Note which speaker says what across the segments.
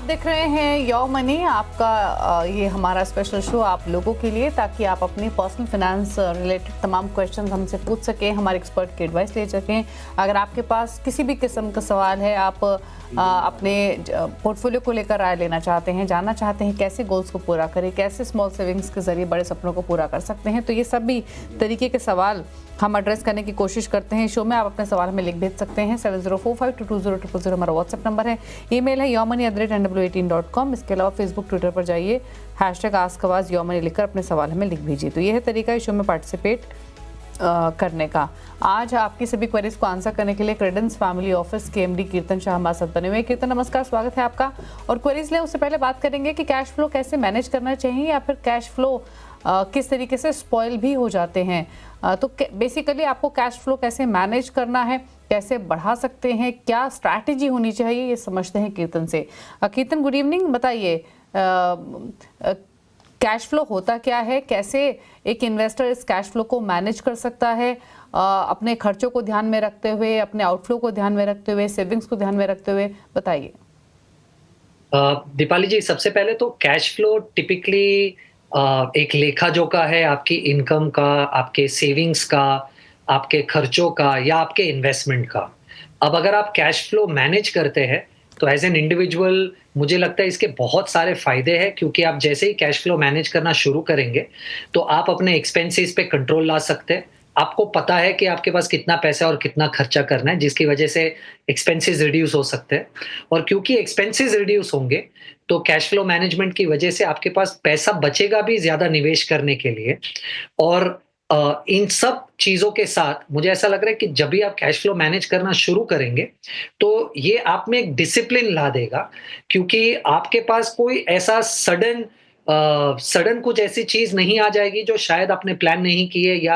Speaker 1: देख रहे हैं योर मनी, आपका ये हमारा स्पेशल शो आप लोगों के लिए, ताकि आप अपनी पर्सनल फाइनेंस रिलेटेड तमाम क्वेश्चन हमसे पूछ सकें, हमारे एक्सपर्ट की एडवाइस ले सकें। अगर आपके पास किसी भी किस्म का सवाल है, आप अपने पोर्टफोलियो को लेकर राय लेना चाहते हैं, जानना चाहते हैं कैसे गोल्स को पूरा करें, कैसे स्मॉल सेविंग्स के जरिए बड़े सपनों को पूरा कर सकते हैं, तो ये सभी तरीके के सवाल हम एड्रेस करने की कोशिश करते हैं शो में। आप अपने सवाल हमें लिख भेज सकते हैं 7045220000 हमारा व्हाट्सएप नंबर है। ईमेल है yourmoney@nw18.com। इसके अलावा फेसबुक ट्विटर पर जाइए, #AskAwaz yourmoney लिखकर अपने सवाल हमें लिख भेजिए। तो ये है तरीका इस शो में पार्टिसिपेट करने का। आज आपकी सभी क्वेरीज को आंसर करने के लिए क्रेडेंस फैमिली ऑफिस के एमडी कीर्तन शाह हमारे साथ बने हुए हैं। कीर्तन नमस्कार, स्वागत है आपका। और क्वेरीज लें उससे पहले बात करेंगे कि कैश फ्लो कैसे मैनेज करना चाहिए, या फिर कैश फ्लो किस तरीके से स्पॉइल भी हो जाते हैं। तो बेसिकली आपको कैश फ्लो कैसे मैनेज करना है, कैसे बढ़ा सकते हैं, क्या स्ट्रैटेजी होनी चाहिए, ये समझते हैं कीर्तन से। कीर्तन गुड इवनिंग, बताइए कैश फ्लो होता क्या है, कैसे एक इन्वेस्टर इस कैश फ्लो को मैनेज कर सकता है, अपने खर्चों को ध्यान में रखते हुए, अपने आउटफ्लो को ध्यान में रखते हुए, सेविंग्स को ध्यान में रखते हुए, बताइए।
Speaker 2: दीपाली जी, सबसे पहले तो कैश फ्लो टिपिकली एक लेखा जोखा है आपकी इनकम का, आपके सेविंग्स का, आपके खर्चों का या आपके इन्वेस्टमेंट का। अब अगर आप कैश फ्लो मैनेज करते हैं तो एज एन इंडिविजुअल मुझे लगता है इसके बहुत सारे फायदे हैं, क्योंकि आप जैसे ही कैश फ्लो मैनेज करना शुरू करेंगे तो आप अपने एक्सपेंसेस पे कंट्रोल ला सकते हैं। आपको पता है कि आपके पास कितना पैसा और कितना खर्चा करना है, जिसकी वजह से एक्सपेंसेस रिड्यूस हो सकते हैं। और क्योंकि एक्सपेंसेस रिड्यूस होंगे तो कैश फ्लो मैनेजमेंट की वजह से आपके पास पैसा बचेगा भी ज्यादा निवेश करने के लिए। और इन सब चीजों के साथ मुझे ऐसा लग रहा है कि जब भी आप कैश फ्लो मैनेज करना शुरू करेंगे तो ये आप में एक डिसिप्लिन ला देगा, क्योंकि आपके पास कोई ऐसा सडन कुछ ऐसी चीज नहीं आ जाएगी जो शायद आपने प्लान नहीं किए, या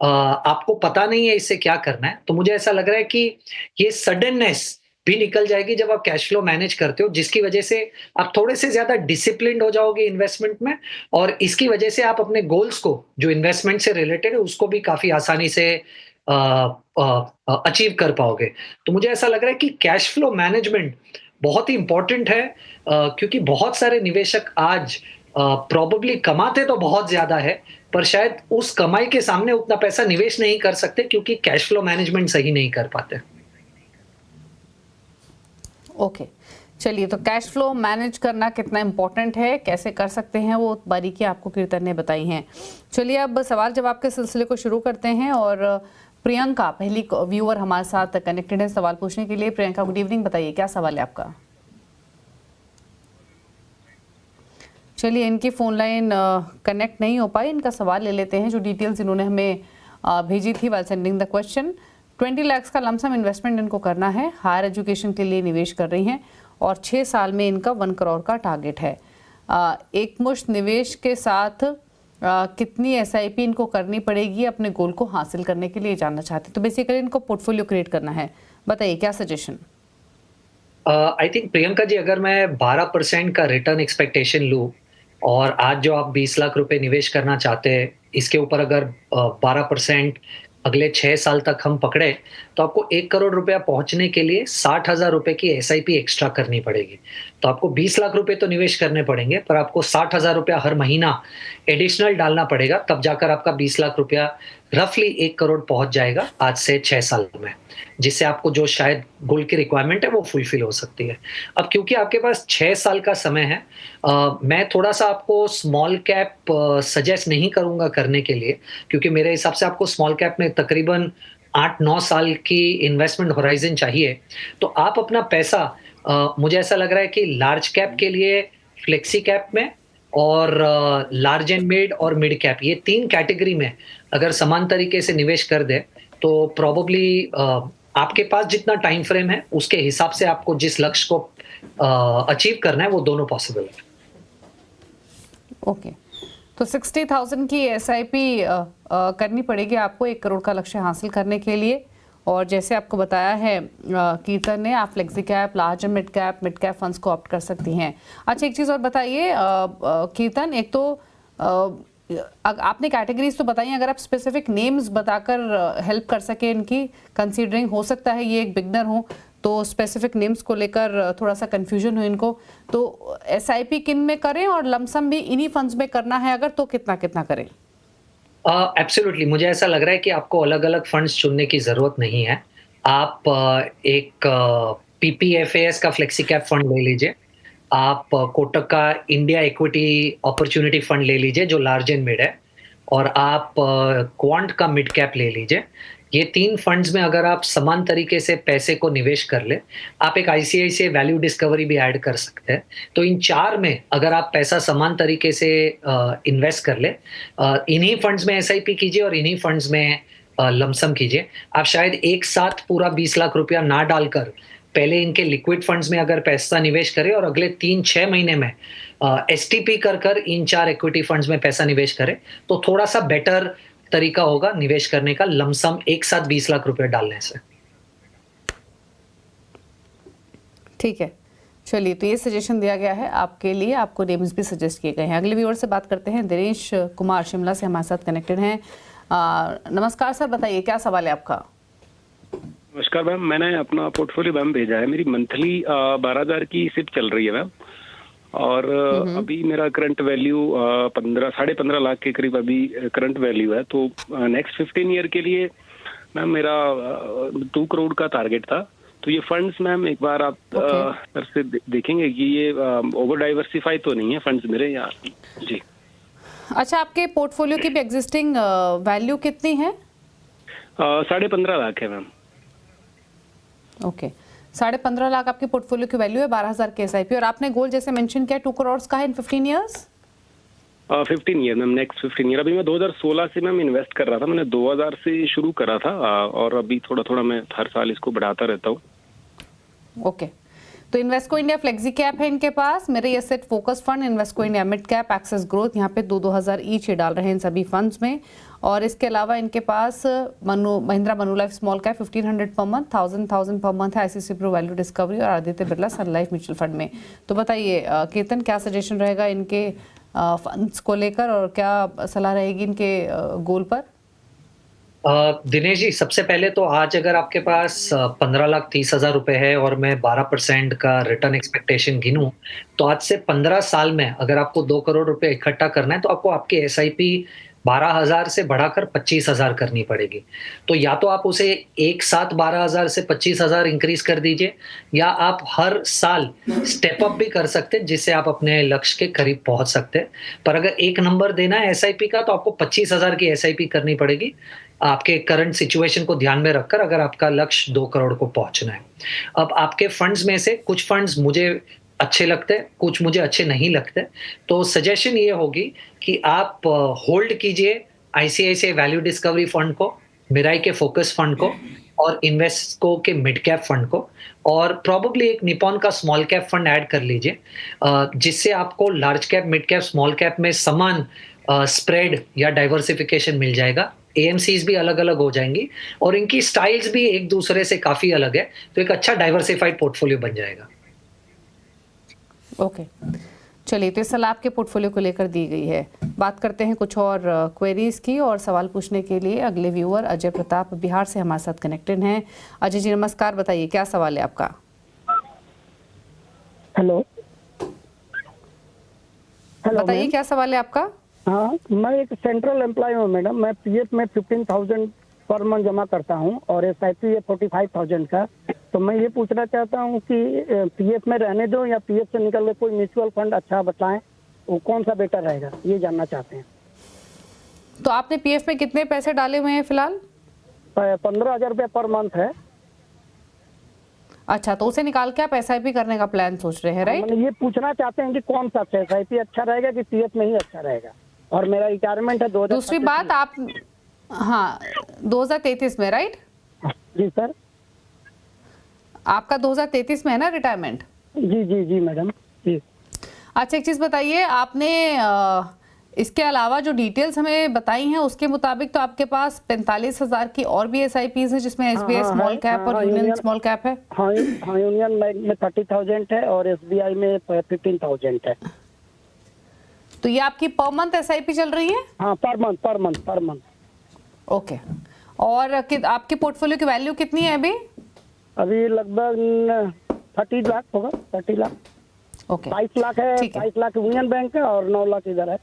Speaker 2: आपको पता नहीं है इससे क्या करना है। तो मुझे ऐसा लग रहा है कि ये सडननेस भी निकल जाएगी जब आप कैश फ्लो मैनेज करते हो, जिसकी वजह से आप थोड़े से ज्यादा डिसिप्लिन्ड हो जाओगे इन्वेस्टमेंट में, और इसकी वजह से आप अपने गोल्स को जो इन्वेस्टमेंट से रिलेटेड है उसको भी काफी आसानी से अचीव कर पाओगे। तो मुझे ऐसा लग रहा है कि कैश फ्लो मैनेजमेंट बहुत ही इंपॉर्टेंट है, क्योंकि बहुत सारे निवेशक आज प्रोबेबली कमाते तो बहुत ज्यादा है, पर शायद उस कमाई के सामने उतना पैसा निवेश नहीं कर सकते, क्योंकि कैश फ्लो मैनेजमेंट सही नहीं कर पाते।
Speaker 1: ओके, चलिए, तो कैश फ्लो मैनेज करना कितना इम्पोर्टेंट है, कैसे कर सकते हैं, वो बारीकी आपको कीर्तन ने बताई हैं। चलिए, अब सवाल जवाब के सिलसिले को शुरू करते हैं। और प्रियंका पहली व्यूअर हमारे साथ कनेक्टेड है सवाल पूछने के लिए। प्रियंका गुड इवनिंग, बताइए क्या सवाल है आपका। चलिए, इनकी फ़ोन लाइन कनेक्ट नहीं हो पाई, इनका सवाल ले लेते हैं जो डिटेल्स इन्होंने हमें भेजी थी while sending the question. 20 lakh का लमसम इन्वेस्टमेंट इनको करना है, हायर एजुकेशन के लिए निवेश कर रही हैं, और 6 साल में इनका 1 करोड़ का टारगेट है। एक मुश्त निवेश के साथ कितनी SIP इनको करनी पड़ेगी अपने गोल को हासिल करने के लिए, जानना चाहते हैं। तो बेसिकली इनको पोर्टफोलियो क्रिएट करना है, बताइए क्या suggestion.
Speaker 2: I think Priyanka ji, अगर मैं 12% का रिटर्न एक्सपेक्टेशन लूँ, और आज जो आप 20 लाख रुपए निवेश करना चाहते हैं, इसके ऊपर अगर 12% अगले 6 साल तक हम पकड़े, तो आपको 1 करोड़ रुपया पहुंचने के लिए 60,000 रुपए की SIP एक्स्ट्रा करनी पड़ेगी। तो आपको 20 लाख रुपए तो निवेश करने पड़ेंगे, पर आपको 60,000 रुपया हर महीना एडिशनल डालना पड़ेगा, तब जाकर आपका 20 लाख रुपया रफली 1 करोड़ पहुंच जाएगा आज से 6 साल में, जिससे आपको जो शायद गोल की रिक्वायरमेंट है वो फुलफिल हो सकती है। अब क्योंकि आपके पास 6 साल का समय है, मैं थोड़ा सा आपको स्मॉल कैप सजेस्ट नहीं करूंगा करने के लिए, क्योंकि मेरे हिसाब से आपको स्मॉल कैप में तकरीबन 8-9 साल की इन्वेस्टमेंट होराइजन चाहिए। तो आप अपना पैसा, मुझे ऐसा लग रहा है कि लार्ज कैप के लिए फ्लेक्सी कैप में, और लार्ज एंड मिड और मिड कैप, ये 3 कैटेगरी में अगर समान तरीके से निवेश कर दे तो प्रोबेबली आपके पास जितना टाइम फ्रेम है उसके हिसाब से आपको जिस लक्ष्य को अचीव करना है वो दोनों पॉसिबल है।
Speaker 1: ओके, तो 60,000 की SIP करनी पड़ेगी आपको 1 करोड़ का लक्ष्य हासिल करने के लिए। और जैसे आपको बताया है कीर्तन ने, आप flexi cap, large and mid cap funds को ऑप्ट कर सकती हैं। अच्छा, एक चीज़ और बताइए कीर्तन, एक तो आपने कैटेगरीज तो बताई, अगर आप स्पेसिफिक नेम्स बताकर हेल्प कर सके इनकी, कंसीडरिंग हो सकता है ये एक बिगनर हो तो स्पेसिफिक नेम्स को लेकर थोड़ा सा कंफ्यूजन हो इनको, तो एसआईपी किन में करें और लमसम भी इन्हीं फंड्स में करना है अगर, तो कितना कितना करें?
Speaker 2: एब्सोल्युटली, मुझे ऐसा लग रहा है कि आपको अलग-अलग फंड्स चुनने की ज़रूरत नहीं है। आप एक पीपीएफएस का फ्लेक्सी कैप फंड ले लीजिए। आप कोटक का इंडिया इक्विटी अपॉर्च्युनिटी फंड ले लीजिए जो लार्ज एंड मिड है, और आप क्वांट का मिड कैप ले लीजिए। ये 3 फंड्स में अगर आप समान तरीके से पैसे को निवेश कर ले, आप एक आईसीआईसीआई वैल्यू डिस्कवरी भी ऐड कर सकते हैं। तो इन 4 में अगर आप पैसा समान तरीके से इन्वेस्ट कर ले, इन्हीं फंड्स में एसआईपी कीजिए और इन्हीं फंड्स में लमसम कीजिए। आप शायद एक साथ पूरा 20 लाख रुपया ना डालकर पहले इनके लिक्विड फंड्स में अगर पैसा निवेश करें और अगले 3-6 महीने में एसटीपी कर इन 4 इक्विटी फंड्स में पैसा निवेश करें, तो थोड़ा सा बेटर तरीका होगा निवेश करने का, लमसम एक साथ 20 लाख रुपए डालने से।
Speaker 1: ठीक है, चलिए, तो ये सजेशन दिया गया है आपके लिए, आपको नेम्स भी सजेस्ट किए गए हैं। अगले व्यूअर से बात करते हैं। दिनेश कुमार शिमला से हमारे साथ कनेक्टेड हैं। नमस्कार सर, बताइए क्या सवाल है आपका?
Speaker 3: नमस्कार मैम, मैंने अपना पोर्टफोलियो मैम भेजा है। मेरी मंथली 12,000 की सिप चल रही है मैम, और अभी मेरा करंट वैल्यू 15.5 लाख के करीब अभी करंट वैल्यू है। तो नेक्स्ट 15 ईयर के लिए मैम मेरा 2 करोड़ का टारगेट था। तो ये फंड्स मैम एक बार आप सर से देखेंगे कि ये ओवर डाइवर्सिफाई तो नहीं है फंड्स मेरे यहाँ? जी।
Speaker 1: अच्छा, आपके पोर्टफोलियो की भी एग्जिस्टिंग वैल्यू कितनी है?
Speaker 3: 15.5 लाख है मैम।
Speaker 1: ओके, 15.5 लाख आपके पोर्टफोलियो की वैल्यू है, 12,000 के एसआईपी, और आपने गोल जैसे मेंशन किया 2 करोड़ का है इन 15 years?
Speaker 3: 15 year ma'am, next 15 year. अभी मैं 2016 से मैम इन्वेस्ट कर रहा था, मैंने 2000 से शुरू करा था, और अभी थोड़ा थोड़ा मैं हर साल इसको बढ़ाता रहता हूँ।
Speaker 1: ओके, तो इन्वेस्को इंडिया फ्लेक्सी कैप है इनके पास, मेरे asset focus fund, Invesco India mid cap, Axis growth, यहाँ पे 2,000 ईच डाल रहे हैं इन सभी फंड्स में। और इसके अलावा इनके पास Mahindra Manulife small cap 1500 per month, 1000 per month है आईसीआईसीआई प्रू वैल्यू डिस्कवरी, और आदित्य बिरला सन लाइफ म्यूचुअल फंड में। तो बताइए केतन, क्या सजेशन रहेगा इनके फंड्स को लेकर, और क्या सलाह रहेगी इनके गोल पर?
Speaker 2: दिनेश जी, सबसे पहले तो आज अगर आपके पास 15,30,000 रुपए है और मैं 12% का रिटर्न एक्सपेक्टेशन गिनूं, तो आज से 15 साल में अगर आपको 2 करोड़ रुपए इकट्ठा करना है, तो आपको आपकी एसआईपी 12,000 से बढ़ाकर 25,000 करनी पड़ेगी। तो या तो आप उसे एक साथ 12,000 से 25,000 इंक्रीज कर दीजिए, या आप हर साल स्टेप अप भी कर सकते हैं, जिससे आप अपने लक्ष्य के करीब पहुंच सकते हैं। पर अगर एक नंबर देना है एसआईपी का, तो आपको 25,000 की एसआईपी करनी पड़ेगी, आपके करंट सिचुएशन को ध्यान में रखकर, अगर आपका लक्ष्य 2 करोड़ को पहुंचना है। अब आपके फंड्स में से कुछ फंड्स मुझे अच्छे लगते हैं, कुछ मुझे अच्छे नहीं लगते, तो सजेशन ये होगी कि आप होल्ड कीजिए आईसीआईसीआई वैल्यू डिस्कवरी फंड को, मिराई के फोकस फंड को, और इन्वेस्को के मिड कैप फंड को, और प्रोबेबली एक निपॉन का स्मॉल कैप फंड ऐड कर लीजिए, जिससे आपको large cap, mid cap, small cap में समान स्प्रेड या डाइवर्सिफिकेशन मिल जाएगा। एएमसीज भी अलग अलग हो जाएंगी और इनकी स्टाइल्स भी एक दूसरे से काफी अलग है, तो एक अच्छा डाइवर्सिफाइड पोर्टफोलियो बन जाएगा।
Speaker 1: ओके, चलिए, तो इस सलाह आपके पोर्टफोलियो को लेकर दी गई है। बात करते हैं कुछ और क्वेरीज की, और सवाल पूछने के लिए अगले व्यूअर अजय प्रताप बिहार से हमारे साथ कनेक्टेड हैं। अजय जी नमस्कार, बताइए क्या सवाल है आपका?
Speaker 4: हेलो,
Speaker 1: बताइए क्या सवाल है आपका?
Speaker 4: हाँ, मैं एक सेंट्रल एम्प्लॉय हूँ मैडम। मैं पीएफ में 15,000 पर मंथ जमा करता हूँ और एसआईपी है 45,000 का। तो मैं ये पूछना चाहता हूँ कि पीएफ में रहने दो या पीएफ से निकल के कोई म्यूचुअल फंड अच्छा बताएं, वो कौन सा बेटर रहेगा, ये जानना चाहते हैं।
Speaker 1: तो आपने पीएफ में कितने पैसे डाले हुए हैं फिलहाल?
Speaker 4: 15,000 रुपये पर मंथ है।
Speaker 1: अच्छा, तो उसे निकाल के आप एसआईपी करने का प्लान सोच रहे हैं, राइट?
Speaker 4: ये पूछना चाहते हैं कि कौन सा एसआईपी अच्छा रहेगा कि पीएफ में ही अच्छा रहेगा, और मेरा रिटायरमेंट है 2000।
Speaker 1: दूसरी बात, आप 2033 में, राइट?
Speaker 4: जी सर।
Speaker 1: आपका 2033 में है ना रिटायरमेंट?
Speaker 4: जी जी जी मैडम जी।
Speaker 1: अच्छा, एक चीज बताइए, आपने इसके अलावा जो डिटेल्स हमें बताई हैं उसके मुताबिक तो आपके पास 45,000 की और भी एसआईपीज हैं, जिसमें एसबीआई स्मॉल कैप और यूनियन स्मॉल कैप है।
Speaker 4: हाँ, यूनियन बैंक में 30,000 है और एसबीआई में 15,000 है।
Speaker 1: तो ये आपकी पर मंथ SIP चल रही है?
Speaker 4: हाँ, पर मंथ।
Speaker 1: ओके। और आपके पोर्टफोलियो की वैल्यू कितनी है अभी?
Speaker 4: अभी लगभग 30 लाख होगा, 30 लाख।
Speaker 1: ओके,
Speaker 4: 22 लाख है,
Speaker 1: ठीक है।
Speaker 4: 22 लाख यूनियन बैंक है और 9 लाख इधर है।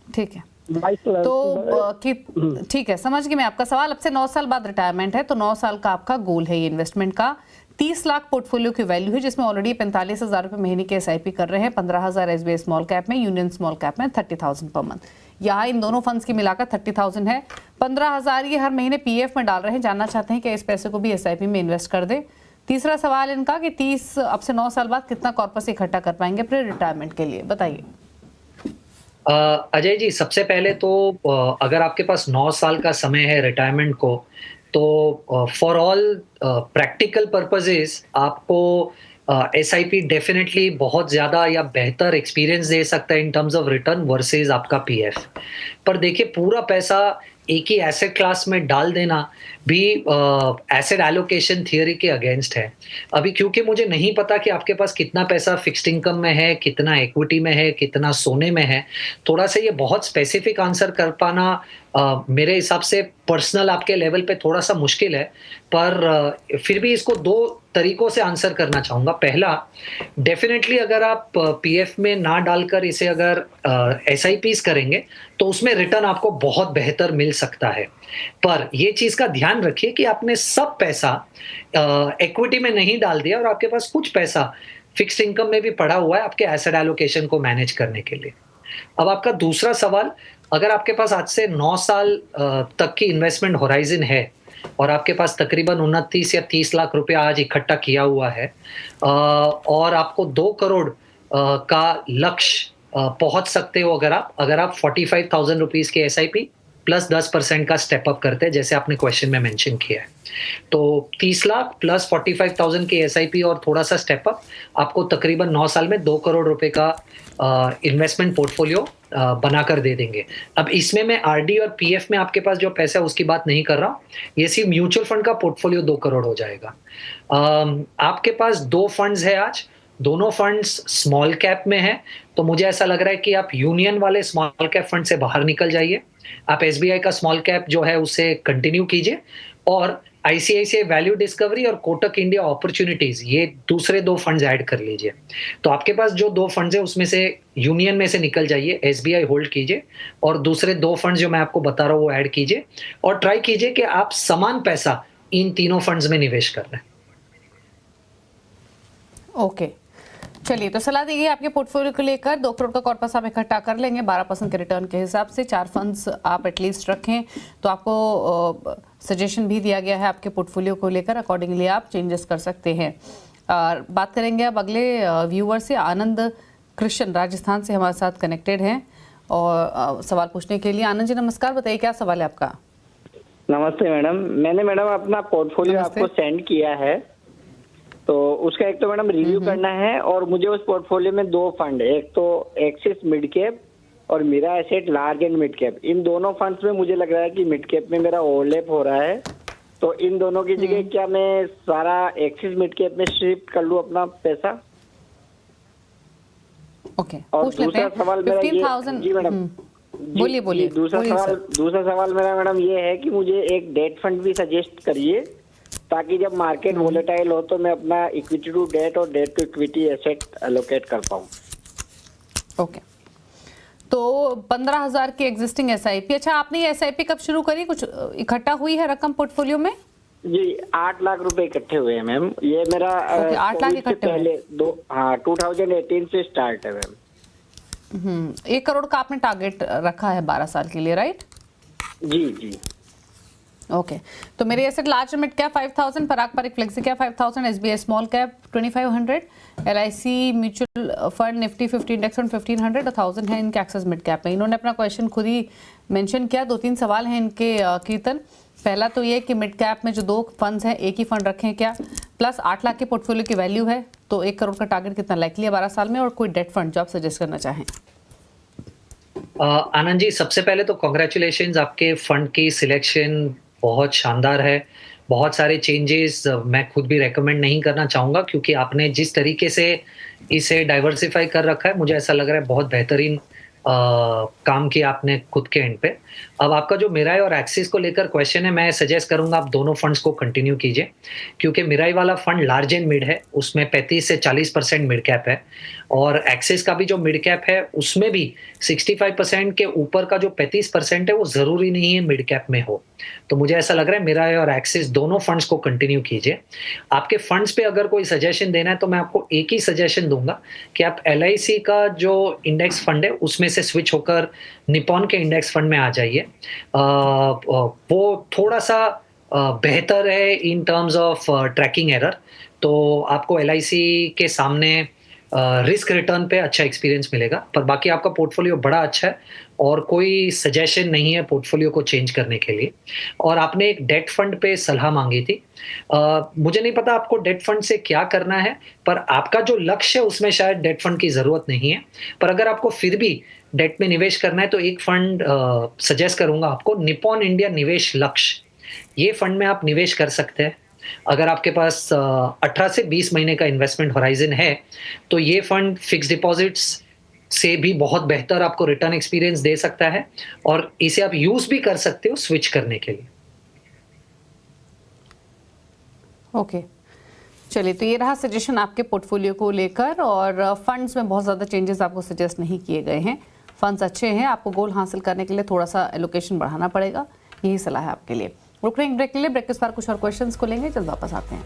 Speaker 1: ठीक है।
Speaker 4: 22 लाख
Speaker 1: तो ठीक है, समझ गई मैं आपका सवाल। अब से 9 साल बाद रिटायरमेंट है, तो 9 साल का आपका गोल है ये इन्वेस्टमेंट का। 30 लाख पोर्टफोलियो की वैल्यू है, जिसमें ऑलरेडी 45,000 रुपए महीने के SIP कर रहे हैं। 15,000 SBI स्मॉल कैप में, यूनियन स्मॉल कैप में 30,000 पर मंथ। यहाँ इन दोनों फंड्स की मिलाकर 30,000 है। 15,000 ये हर महीने PF में डाल रहे हैं। जानना चाहते हैं कि इस पैसे को भी SIP में इन्वेस्ट कर दे। तीसरा सवाल इनका कि 30 अब से 9 साल बाद कितना कॉर्पस इकट्ठा कर पाएंगे अपने रिटायरमेंट के लिए, बताइए।
Speaker 2: अजय जी, सबसे पहले तो अगर आपके पास 9 साल का समय है रिटायरमेंट को, तो फॉर ऑल प्रैक्टिकल पर्पसेस आपको SIP डेफिनेटली बहुत ज़्यादा या बेहतर एक्सपीरियंस दे सकता है in terms of return versus आपका PF। पर देखिए, पूरा पैसा एक ही एसेट क्लास में डाल देना भी एसेट एलोकेशन थियरी के अगेंस्ट है। अभी क्योंकि मुझे नहीं पता कि आपके पास कितना पैसा फिक्स्ड इनकम में है, कितना इक्विटी में है, कितना सोने में है, थोड़ा सा ये बहुत स्पेसिफिक आंसर कर पाना मेरे हिसाब से पर्सनल आपके लेवल पे थोड़ा सा मुश्किल है। पर फिर भी इसको 2 तरीकों से आंसर करना चाहूँगा। पहला, डेफिनेटली अगर आप PF में ना डालकर इसे अगर SIPs करेंगे तो उसमें रिटर्न आपको बहुत बेहतर मिल सकता है। पर ये चीज़ का ध्यान रखिए कि आपने सब पैसा इक्विटी में नहीं डाल दिया और आपके पास कुछ पैसा फिक्स्ड इनकम में भी पड़ा हुआ है आपके एसेट एलोकेशन को मैनेज करने के लिए। अब आपका दूसरा सवाल, अगर आपके पास आज से 9 साल तक की इन्वेस्टमेंट होराइजन है और आपके पास तकरीबन 29 या 30 लाख रुपया आज इकट्ठा किया हुआ है और आपको 2 करोड़ का लक्ष्य पहुंच सकते हो अगर आप 45,000 रुपीज के SIP प्लस 10% का स्टेप अप करते हैं, जैसे आपने क्वेश्चन में मेंशन किया है। तो 30 लाख प्लस 45,000 के SIP और थोड़ा सा स्टेप अप आपको तकरीबन 9 साल में 2 करोड़ रुपए का इन्वेस्टमेंट पोर्टफोलियो बनाकर दे देंगे। अब इसमें मैं RD और PF में आपके पास जो पैसा है उसकी बात नहीं कर रहा, ये सिर्फ म्यूचुअल फंड का पोर्टफोलियो 2 करोड़ हो जाएगा। आपके पास 2 फंड्स है आज, दोनों फंड्स स्मॉल कैप में है, तो मुझे ऐसा लग रहा है कि आप यूनियन वाले स्मॉल कैप फंड से बाहर निकल जाइए। आप SBI का स्मॉल कैप जो है उसे कंटिन्यू कीजिए और ICICI वैल्यू डिस्कवरी और कोटक इंडिया अपॉर्चुनिटीज, ये दूसरे 2 फंड्स ऐड कर लीजिए। तो आपके पास जो 2 फंड्स है उसमें से यूनियन में से निकल जाइए, SBI होल्ड कीजिए और दूसरे 2 फंड्स जो मैं आपको बता रहा हूँ वो ऐड कीजिए और ट्राई कीजिए कि आप समान पैसा इन तीनों फंड्स में निवेश कर रहे हैं।
Speaker 1: ओके, चलिए, तो सलाह दी गई आपके पोर्टफोलियो को लेकर 2 करोड़ का कॉर्पस आप इकट्ठा कर लेंगे 12% के रिटर्न के हिसाब से। 4 फंड्स आप एटलीस्ट रखें, तो आपको सजेशन भी दिया गया है आपके पोर्टफोलियो को लेकर, अकॉर्डिंगली आप चेंजेस कर सकते हैं। बात करेंगे अब अगले व्यूअर से। आनंद कृष्ण राजस्थान से हमारे साथ कनेक्टेड हैं और सवाल पूछने के लिए। आनंद जी नमस्कार, बताइए क्या सवाल है आपका।
Speaker 5: नमस्ते मैडम, मैंने मैडम अपना पोर्टफोलियो आपको सेंड किया है, तो उसका एक तो मैडम रिव्यू करना है और मुझे उस पोर्टफोलियो में 2 फंड, एक तो एक्सिस मिड कैप और मेरा asset large and mid cap, इन दोनों फंड्स में मुझे लग रहा है कि मिड कैप में मेरा ओवरलैप हो रहा है, तो इन दोनों की जगह क्या मैं सारा एक्सिस मिड कैप में शिफ्ट कर लूं अपना पैसा?
Speaker 1: ओके,
Speaker 5: और
Speaker 1: पूछ लेते हैं।
Speaker 5: दूसरा सवाल मेरा
Speaker 1: 15,000
Speaker 5: जी मैडम,
Speaker 1: बोलिए।
Speaker 5: दूसरा सवाल मेरा मैडम ये है कि मुझे एक डेट फंड भी सजेस्ट करिए, ताकि जब मार्केट वोलेटाइल हो तो मैं अपना इक्विटी टू डेट और debt to equity asset allocate कर पाऊँ।
Speaker 1: ओके, तो 15,000 की एग्जिस्टिंग SIP। अच्छा, आपने ये SIP कब शुरू करी, कुछ इकट्ठा हुई है रकम पोर्टफोलियो में?
Speaker 5: जी 8 लाख रुपए इकट्ठे हुए हैं मैम। ये मेरा
Speaker 1: 8 लाख इकट्ठे
Speaker 5: पहले 2018 से स्टार्ट है मैम।
Speaker 1: 1 करोड़ का आपने टारगेट रखा है 12 साल के लिए, राइट?
Speaker 5: जी जी।
Speaker 1: ओके, तो मेरे asset large mid cap 5,000, Parag Parikh flexi cap 5,000, SBI small cap 2,500, LIC mutual fund Nifty 50 index fund 1,500 और 1,000 है इनके एक्सेस मिड कैप में। इन्होंने अपना क्वेश्चन खुद ही मेंशन किया। 2-3 सवाल हैं इनके कीर्तन। पहला तो ये कि मिड कैप में जो 2 फंड्स हैं एक ही फंड रखें क्या, प्लस 8 लाख के पोर्टफोलियो की वैल्यू है, तो 1 करोड़ का टारगेट कितना लाइकली है 12 साल में, और कोई डेट फंड जो आप सजेस्ट करना चाहें।
Speaker 2: आनंद जी, सबसे पहले तो कॉन्ग्रेचुलेशंस, आपके फंड की सिलेक्शन बहुत शानदार है बहुत सारे चेंजेस मैं खुद भी रेकमेंड नहीं करना चाहूँगा, क्योंकि आपने जिस तरीके से इसे डाइवर्सिफ़ाई कर रखा है, मुझे ऐसा लग रहा है बहुत बेहतरीन काम किया आपने खुद के एंड पे। अब आपका जो मिराई और एक्सिस को लेकर क्वेश्चन है, मैं सजेस्ट करूँगा आप दोनों फंड्स को कंटिन्यू कीजिए, क्योंकि मिराई वाला फंड लार्ज एंड मिड है, उसमें 35 से 40% मिड कैप है, और एक्सिस का भी जो मिड कैप है, उसमें भी 65% के ऊपर का जो 35% है, वो ज़रूरी नहीं है मिड कैप में हो। तो मुझे ऐसा लग रहा है मिराई और एक्सिस दोनों फंड्स को कंटिन्यू कीजिए। आपके फंड्स पे अगर कोई सजेशन देना है, तो मैं आपको एक ही सजेशन दूँगा कि आप LIC का जो इंडेक्स फंड है, उसमें से स्विच होकर निपॉन के इंडेक्स फंड में आ जाइए। वो थोड़ा-सा बेहतर है in terms of tracking error, तो आपको LIC के सामने रिस्क रिटर्न पे अच्छा एक्सपीरियंस मिलेगा, पर बाकी आपका पोर्टफोलियो बड़ा अच्छा है और कोई सजेशन नहीं है पोर्टफोलियो को चेंज करने के लिए। और आपने एक डेट फंड पे सलाह मांगी थी। मुझे नहीं पता आपको डेट फंड से क्या करना है, पर आपका जो लक्ष्य है उसमें शायद डेट फंड की ज़रूरत नहीं है। पर अगर आपको फिर भी डेट में निवेश करना है, तो एक फंड सजेस्ट करूँगा आपको, निपॉन इंडिया निवेश लक्ष्य। ये फंड में आप निवेश कर सकते हैं। अगर आपके पास 18 से 20 महीने का इन्वेस्टमेंट होराइजन है, तो ये फंड फिक्स डिपॉजिट्स से भी बहुत बेहतर आपको रिटर्न एक्सपीरियंस दे सकता है, और इसे आप यूज भी कर सकते हो स्विच करने के लिए।
Speaker 1: ओके, चलिए, तो ये रहा सजेशन आपके पोर्टफोलियो को लेकर, और फंड्स में बहुत ज़्यादा चेंजेस आपको सजेस्ट नहीं किए गए हैं। फंड्स अच्छे हैं, आपको गोल हासिल करने के लिए थोड़ा सा एलोकेशन बढ़ाना पड़ेगा, यही सलाह है आपके लिए। रुक रहे हैं ब्रेक के लिए, ब्रेक के बाद कुछ और क्वेश्चंस को लेंगे, जल्द वापस आते हैं।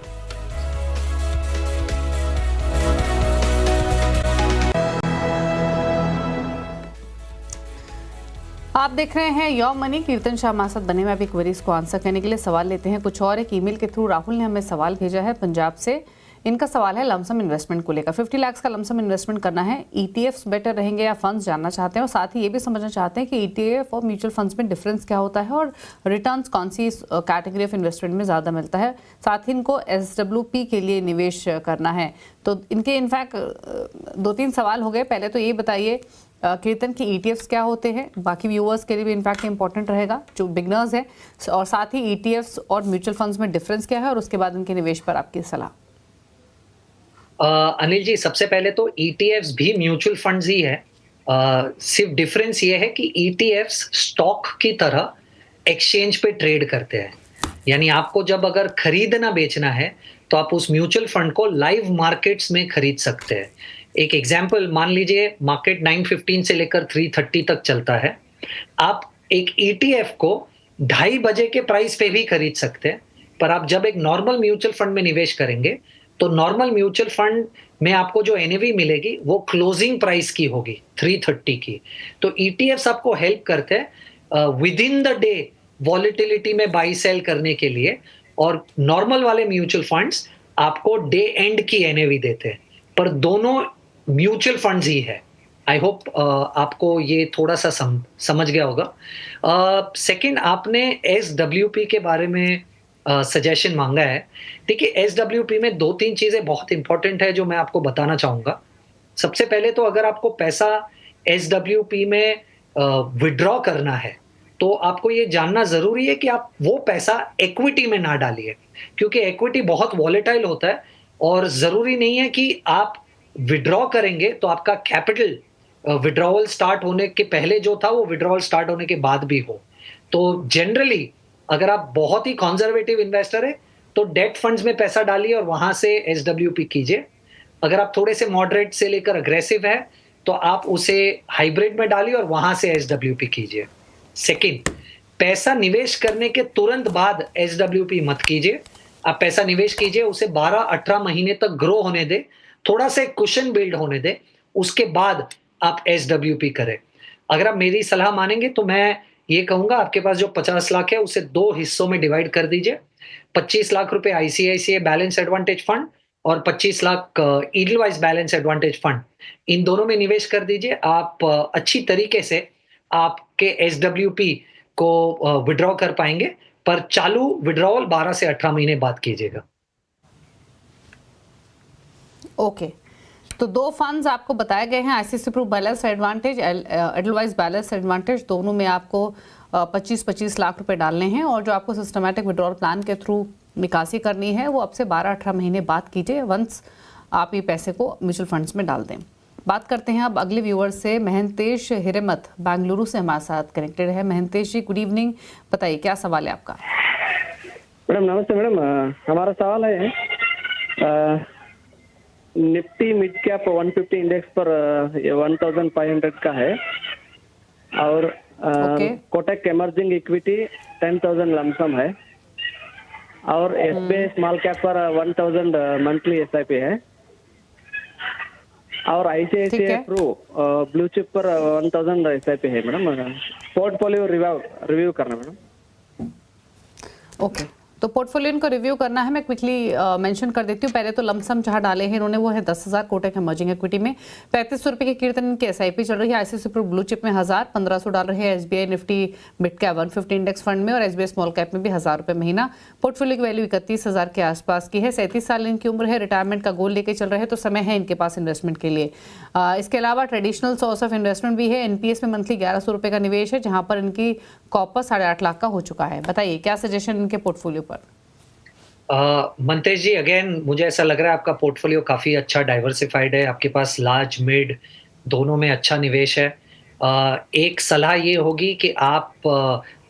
Speaker 1: आप देख रहे हैं योर मनी, कीर्तन शाह हमारे साथ बने हुए अभी क्वेरीज को आंसर करने के लिए। सवाल लेते हैं कुछ और। एक ईमेल के थ्रू राहुल ने हमें सवाल भेजा है पंजाब से। इनका सवाल है लमसम इन्वेस्टमेंट को लेकर। 50 लाख का लमसम इन्वेस्टमेंट करना है, ETFs बेटर रहेंगे या फंड्स जानना चाहते हैं, और साथ ही ये भी समझना चाहते हैं कि ETF और म्यूचुअल फंड्स में डिफरेंस क्या होता है और रिटर्न्स कौन सी कैटेगरी ऑफ इन्वेस्टमेंट में ज़्यादा मिलता है। साथ ही इनको SWP के लिए निवेश करना है। तो इनके इनफैक्ट 2-3 सवाल हो गए। पहले तो ये बताइए कीर्तन की ETFs क्या होते हैं, बाकी व्यूअर्स के लिए भी इनफैक्ट इंपॉर्टेंट रहेगा जो बिगनर्स हैं, और साथ ही ETFs और म्यूचुअल फंड्स में डिफरेंस क्या है, और उसके बाद इनके निवेश पर आपकी सलाह।
Speaker 2: अनिल जी, सबसे पहले तो ETFs भी म्यूचुअल फंड्स ही है। सिर्फ डिफरेंस ये है कि ETFs स्टॉक की तरह एक्सचेंज पे ट्रेड करते हैं, यानी आपको जब अगर खरीदना बेचना है, तो आप उस म्यूचुअल फंड को लाइव मार्केट्स में खरीद सकते हैं। एक एग्जांपल मान लीजिए, मार्केट 9:15 से लेकर 3:30 तक चलता है। आप एक ETF को 2:30 बजे के प्राइस पे भी खरीद सकते हैं, पर आप जब एक नॉर्मल म्यूचुअल फंड में निवेश करेंगे, तो नॉर्मल म्यूचुअल फंड में आपको जो NAV मिलेगी वो क्लोजिंग प्राइस की होगी 3:30 की। तो ETFs आपको हेल्प करते हैं with in the day volatility में बाई सेल करने के लिए, और नॉर्मल वाले म्यूचुअल फंड्स आपको डे एंड की NAV देते हैं, पर दोनों म्यूचुअल फंड्स ही है। आई होप आपको ये थोड़ा सा समझ गया होगा। सेकंड, आपने SWP के बारे में सजेशन मांगा है। देखिए, SWP में 2-3 चीजें बहुत इंपॉर्टेंट है जो मैं आपको बताना चाहूंगा। सबसे पहले तो अगर आपको पैसा SWP में विड्रॉ करना है, तो आपको ये जानना जरूरी है कि आप वो पैसा इक्विटी में ना डालिए, क्योंकि इक्विटी बहुत वॉलेटाइल होता है, और जरूरी नहीं है कि आप विड्रॉ करेंगे तो आपका कैपिटल विड्रॉवल स्टार्ट होने के पहले जो था वो विड्रॉवल स्टार्ट होने के बाद भी हो। तो जनरली अगर आप बहुत ही कंजर्वेटिव इन्वेस्टर है, तो डेट फंड्स में पैसा डालिए और वहां से SWP कीजिए। अगर आप थोड़े से मॉडरेट से लेकर अग्रेसिव है, तो आप उसे हाइब्रिड में डालिए और वहां से SWP कीजिए। सेकंड, पैसा निवेश करने के तुरंत बाद SWP मत कीजिए। आप पैसा निवेश कीजिए, उसे 12-18 महीने तक ग्रो होने दे, थोड़ा सा कुशन बिल्ड होने दे, उसके बाद आप SWP करें। अगर आप मेरी सलाह मानेंगे तो मैं ये कहूंगा, आपके पास जो 50 लाख है उसे 2 हिस्सों में डिवाइड कर दीजिए। 25 लाख रुपए ICICI बैलेंस एडवांटेज फंड और 25 lakh Edelweiss balance advantage fund, इन दोनों में निवेश कर दीजिए। आप अच्छी तरीके से आपके SWP को विड्रॉ कर पाएंगे, पर चालू विड्रॉवल 12 से 18 महीने बाद कीजिएगा।
Speaker 1: ओके, तो 2 फंड्स आपको बताए गए हैं, ICICI Pru balance advantage, Edelweiss balance advantage. दोनों में आपको 25-25 लाख रुपए डालने हैं, और जो आपको सिस्टमैटिक विड्रॉल प्लान के थ्रू निकासी करनी है वो अब से 12-18 महीने बाद कीजिए, वंस आप ये पैसे को म्यूचुअल फंड्स में डाल दें। बात करते हैं अब अगले व्यूअर से। महंतेश हिरेमत बेंगलुरु से हमारे साथ कनेक्टेड है। महंतेश जी, गुड इवनिंग, बताइए क्या सवाल है आपका?
Speaker 6: मैडम नमस्ते मैडम, हमारा सवाल है निफ्टी मिड कैप 150 इंडेक्स पर 1500 का है और कोटक इमर्जिंग इक्विटी 10,000 लमसम है और एसबीआई स्मॉल कैप पर 1000 मंथली एसआईपी है और आईसीआईसीआई प्रो ब्लू चिप पर 1000 एसआईपी है मैडम। पोर्टफोलियो रिव्यू करना मैडम।
Speaker 1: ओके, तो पोर्टफोलियो इनको रिव्यू करना है। मैं क्विकली मेंशन कर देती हूँ। पहले तो लमसम जहाँ डाले हैं इन्होंने वो है 10,000 कोटक इमर्जिंग इक्विटी में, 3500 रुपये की कीर्तन इनकी एसआईपी चल रही है। आईसीआईसीआई प्रो ब्लू चिप में 1000, 1500 डाल रहे हैं SBI Nifty mid cap 150 index fund में और एसबीआई स्मॉल कैप में भी 1000 रुपये महीना। पोर्टफोलियो की वैल्यू 31,000 के आसपास की है। 37 साल इनकी उम्र है, रिटायरमेंट का गोल लेके चल रहे हैं, तो समय है इनके पास इन्वेस्टमेंट के लिए। इसके अलावा ट्रेडिशनल सोर्स ऑफ इन्वेस्टमेंट भी है। एनपीएस में मंथली 1100 रुपये का निवेश है, जहाँ पर इनकी कॉर्पस 8.5 लाख का हो चुका है। बताइए क्या सजेशन इनके पोर्टफोलियो पर?
Speaker 2: मंतेश जी, अगेन मुझे ऐसा लग रहा है आपका पोर्टफोलियो काफ़ी अच्छा डाइवर्सिफाइड है, आपके पास लार्ज मिड दोनों में अच्छा निवेश है। एक सलाह ये होगी कि आप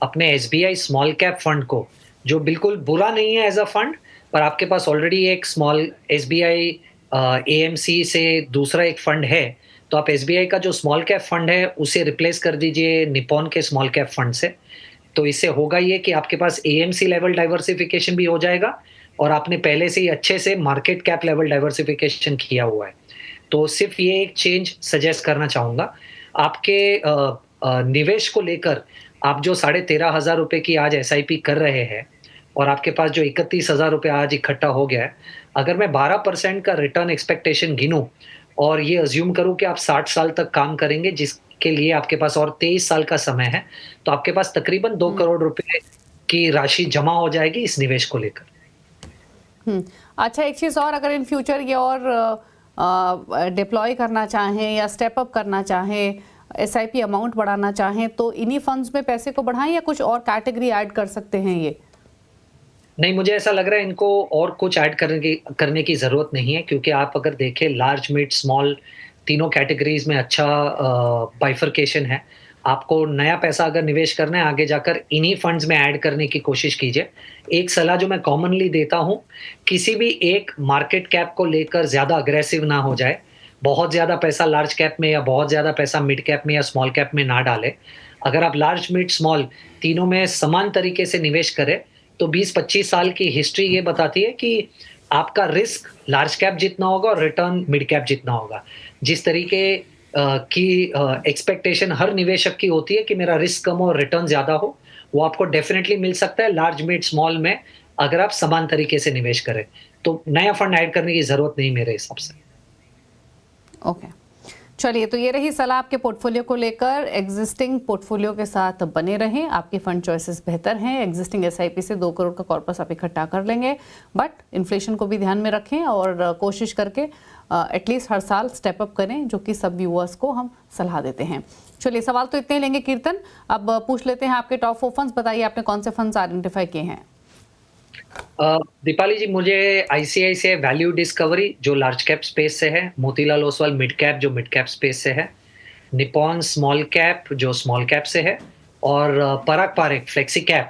Speaker 2: अपने एसबीआई स्मॉल कैप फंड को, जो बिल्कुल बुरा नहीं है एज अ फंड, पर आपके पास ऑलरेडी एक स्मॉल एसबीआई एएमसी से दूसरा एक फंड है, तो आप एसबीआई का जो स्मॉल कैप फंड है उसे रिप्लेस कर दीजिए निपॉन के स्मॉल कैप फंड से। तो इससे होगा ये कि आपके पास एएमसी लेवल डाइवर्सिफिकेशन भी हो जाएगा और आपने पहले से ही अच्छे से मार्केट कैप लेवल डाइवर्सिफिकेशन किया हुआ है। तो सिर्फ ये एक चेंज सजेस्ट करना चाहूँगा। आपके निवेश को लेकर आप जो 13,500 रुपये की आज एसआईपी कर रहे हैं और आपके पास जो 31,000 रुपये आज इकट्ठा हो गया है, अगर मैं 12% का रिटर्न एक्सपेक्टेशन गिनूँ और ये अज्यूम करूँ कि आप 60 साल तक काम करेंगे, जिसके लिए आपके पास और 23 साल का समय है, तो आपके पास तकरीबन 2 करोड़ रुपए की राशि जमा हो जाएगी इस निवेश को लेकर।
Speaker 1: अच्छा, एक चीज़ और, अगर इन फ्यूचर ये और डिप्लॉय करना चाहें या स्टेप अप करना चाहें, एसआईपी अमाउंट बढ़ाना चाहें, तो इन्हीं फंड्स में पैसे को बढ़ाएं या कुछ और कैटेगरी ऐड कर सकते हैं ये?
Speaker 2: नहीं, मुझे ऐसा लग रहा है इनको और कुछ ऐड करने की ज़रूरत नहीं है, क्योंकि आप अगर देखें लार्ज मिड स्मॉल तीनों कैटेगरीज में अच्छा बाइफर्केशन है। आपको नया पैसा अगर निवेश करना है आगे जाकर, इन्हीं फंड्स में ऐड करने की कोशिश कीजिए। एक सलाह जो मैं कॉमनली देता हूँ, किसी भी एक मार्केट कैप को लेकर ज़्यादा अग्रेसिव ना हो जाए। बहुत ज़्यादा पैसा लार्ज कैप में या बहुत ज़्यादा पैसा मिड कैप में या स्मॉल कैप में ना डालें। अगर आप लार्ज मिड स्मॉल तीनों में समान तरीके से निवेश करें तो 20-25 साल की हिस्ट्री ये बताती है कि आपका रिस्क लार्ज कैप जितना होगा और रिटर्न मिड कैप जितना होगा। जिस तरीके की एक्सपेक्टेशन हर निवेशक की होती है कि मेरा रिस्क कम हो और रिटर्न ज़्यादा हो, वो आपको डेफिनेटली मिल सकता है लार्ज मिड स्मॉल में, अगर आप समान तरीके से निवेश करें। तो नया फंड ऐड करने की ज़रूरत नहीं मेरे हिसाब से।
Speaker 1: ओके, चलिए, तो ये रही सलाह आपके पोर्टफोलियो को लेकर। एग्जिस्टिंग पोर्टफोलियो के साथ बने रहें, आपके फंड चॉइसेस बेहतर हैं। एग्जिस्टिंग एसआईपी से 2 करोड़ का कॉर्पस आप इकट्ठा कर लेंगे, बट इन्फ्लेशन को भी ध्यान में रखें और कोशिश करके एटलीस्ट हर साल स्टेप अप करें, जो कि सब व्यूअर्स को हम सलाह देते हैं। चलिए, सवाल तो इतने लेंगे कीर्तन, अब पूछ लेते हैं आपके टॉप 4 फंड्स। बताइए आपने कौन से फंड्स आइडेंटिफाई किए हैं?
Speaker 2: दीपाली जी, मुझे आईसीआईसीआई वैल्यू डिस्कवरी जो लार्ज कैप स्पेस से है, मोतीलाल ओसवाल मिड कैप जो मिड कैप स्पेस से है, निपॉन स्मॉल कैप जो स्मॉल कैप से है, और पराग पारेख फ्लेक्सी कैप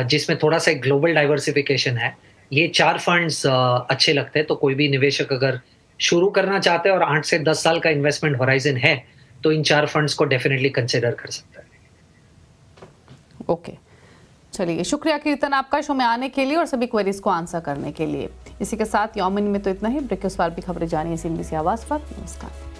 Speaker 2: जिसमें थोड़ा सा ग्लोबल डाइवर्सिफिकेशन है। ये 4 फंड्स अच्छे लगते हैं। तो कोई भी निवेशक अगर शुरू करना चाहते हैं और 8 से 10 साल का इन्वेस्टमेंट होराइजन है, तो इन 4 फंड्स को डेफिनेटली कंसिडर कर सकता है।
Speaker 1: ओके, चलिए, शुक्रिया कीर्तन आपका शो में आने के लिए और सभी क्वेरीज को आंसर करने के लिए। इसी के साथ यौमिन में तो इतना ही। ब्रेक के उस पार भी खबरें जानिए CNBC आवाज़ पर। नमस्कार।